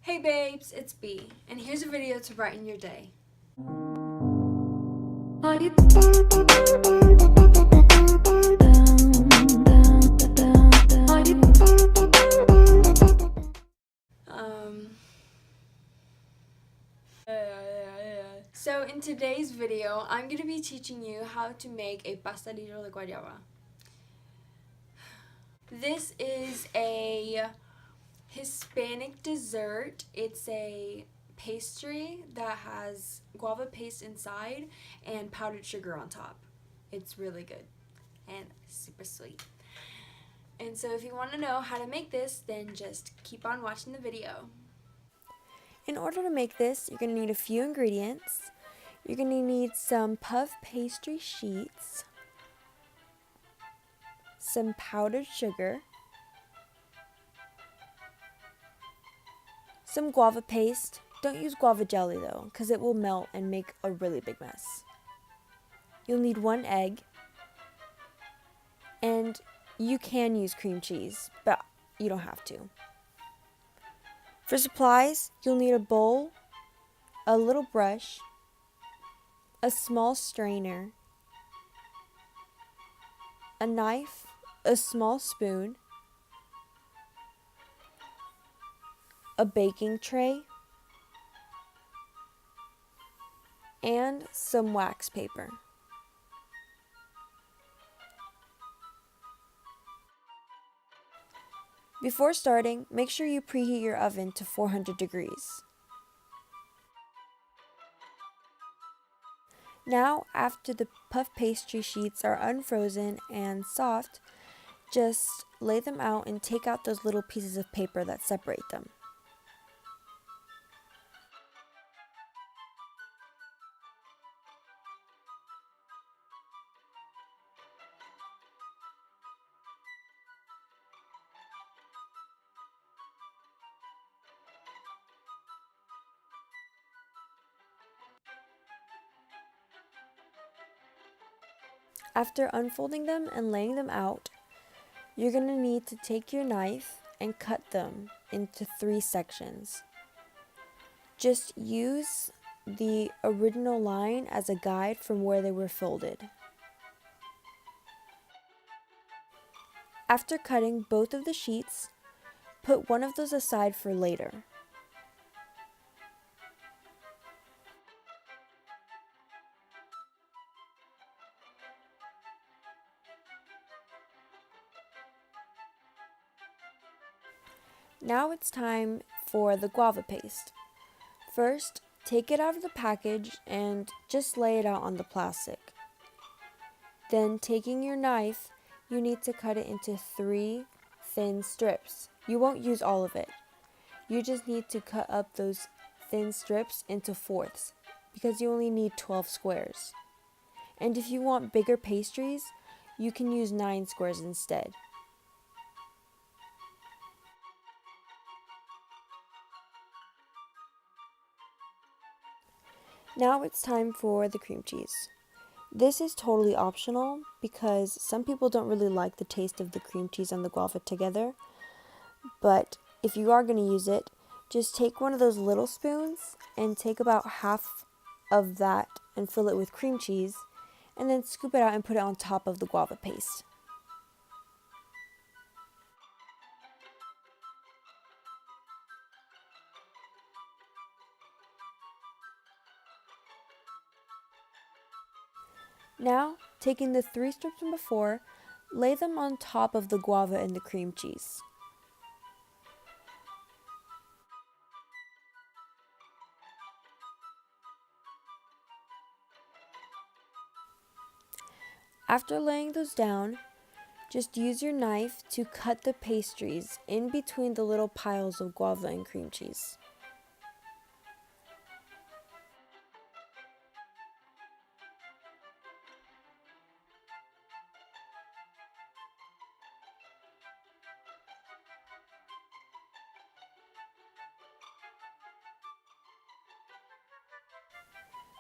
Hey babes, it's B, and here's a video to brighten your day. Um, so in today's video, I'm going to be teaching you how to make a pastelillo de guayaba. This is a Hispanic dessert. It's a pastry that has guava paste inside and powdered sugar on top. It's really good and super sweet. And so if you want to know how to make this, then just keep on watching the video. In order to make this, you're going to need a few ingredients. You're going to need some puff pastry sheets, some powdered sugar, some guava paste. Don't use guava jelly though, because it will melt and make a really big mess. You'll need 1 egg, and you can use cream cheese, but you don't have to. For supplies, you'll need a bowl, a little brush, a small strainer, a knife, a small spoon, a baking tray, and some wax paper. Before starting, make sure you preheat your oven to 400 degrees. Now, after the puff pastry sheets are unfrozen and soft, just lay them out and take out those little pieces of paper that separate them. After unfolding them and laying them out, you're going to need to take your knife and cut them into 3 sections. Just use the original line as a guide from where they were folded. After cutting both of the sheets, put one of those aside for later. Now it's time for the guava paste. First, take it out of the package and just lay it out on the plastic. Then, taking your knife, you need to cut it into 3 thin strips. You won't use all of it. You just need to cut up those thin strips into fourths because you only need 12 squares. And if you want bigger pastries, you can use 9 squares instead. Now it's time for the cream cheese. This is totally optional because some people don't really like the taste of the cream cheese and the guava together. But if you are going to use it, just take one of those little spoons and take about half of that and fill it with cream cheese, and then scoop it out and put it on top of the guava paste. Now, taking the 3 strips from before, lay them on top of the guava and the cream cheese. After laying those down, just use your knife to cut the pastries in between the little piles of guava and cream cheese.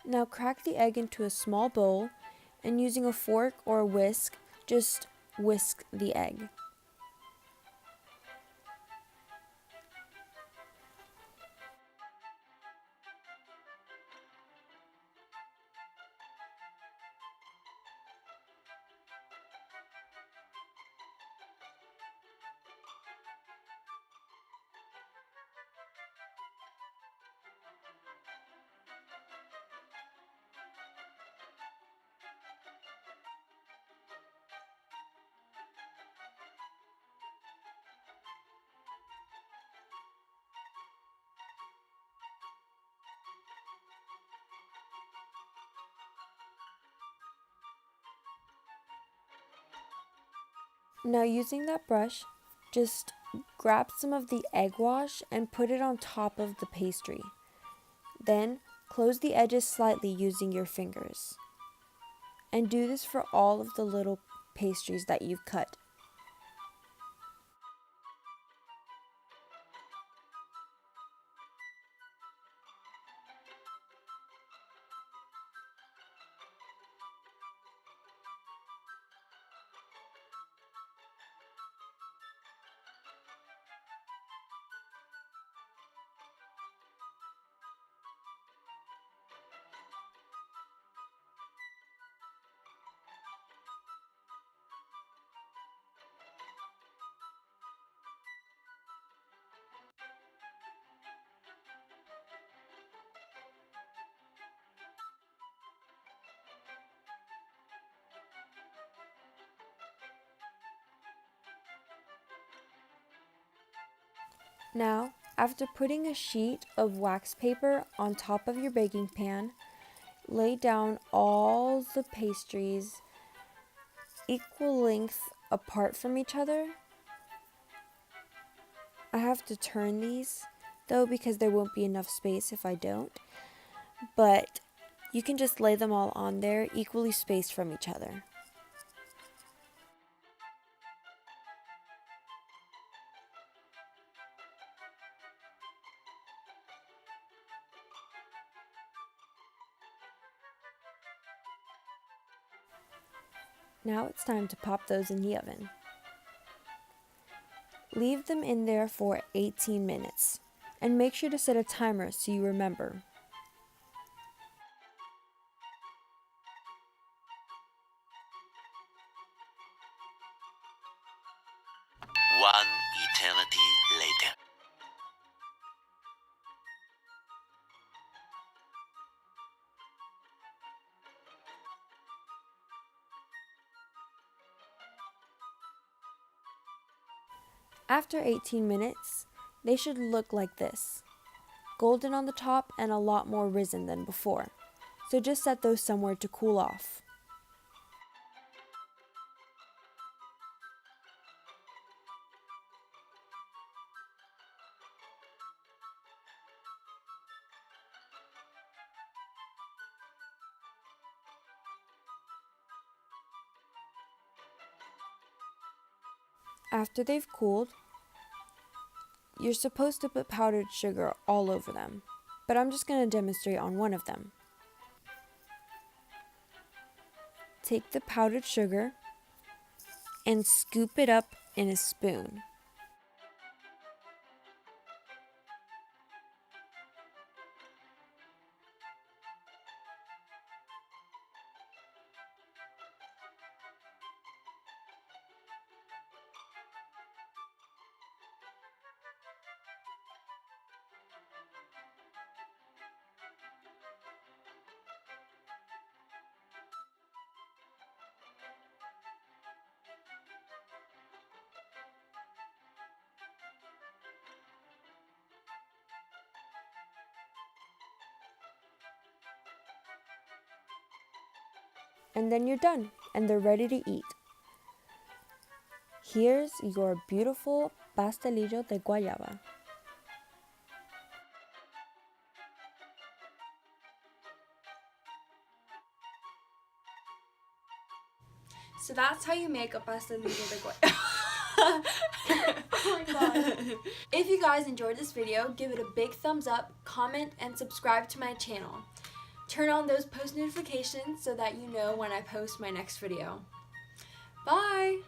Now crack the egg into a small bowl and using a fork or a whisk, just whisk the egg. Now using that brush, just grab some of the egg wash and put it on top of the pastry. Then close the edges slightly using your fingers. And do this for all of the little pastries that you've cut. Now, after putting a sheet of wax paper on top of your baking pan, lay down all the pastries equal length apart from each other. I have to turn these though because there won't be enough space if I don't, but you can just lay them all on there equally spaced from each other. Now it's time to pop those in the oven. Leave them in there for 18 minutes and make sure to set a timer so you remember. One eternity later. After 18 minutes, they should look like this. Golden on the top and a lot more risen than before. So just set those somewhere to cool off. After they've cooled, you're supposed to put powdered sugar all over them, but I'm just going to demonstrate on one of them. Take the powdered sugar and scoop it up in a spoon. And then you're done, and they're ready to eat. Here's your beautiful pastelillo de guayaba. So that's how you make a pastelillo de guayaba. Oh my god. If you guys enjoyed this video, give it a big thumbs up, comment, and subscribe to my channel. Turn on those post notifications so that you know when I post my next video. Bye!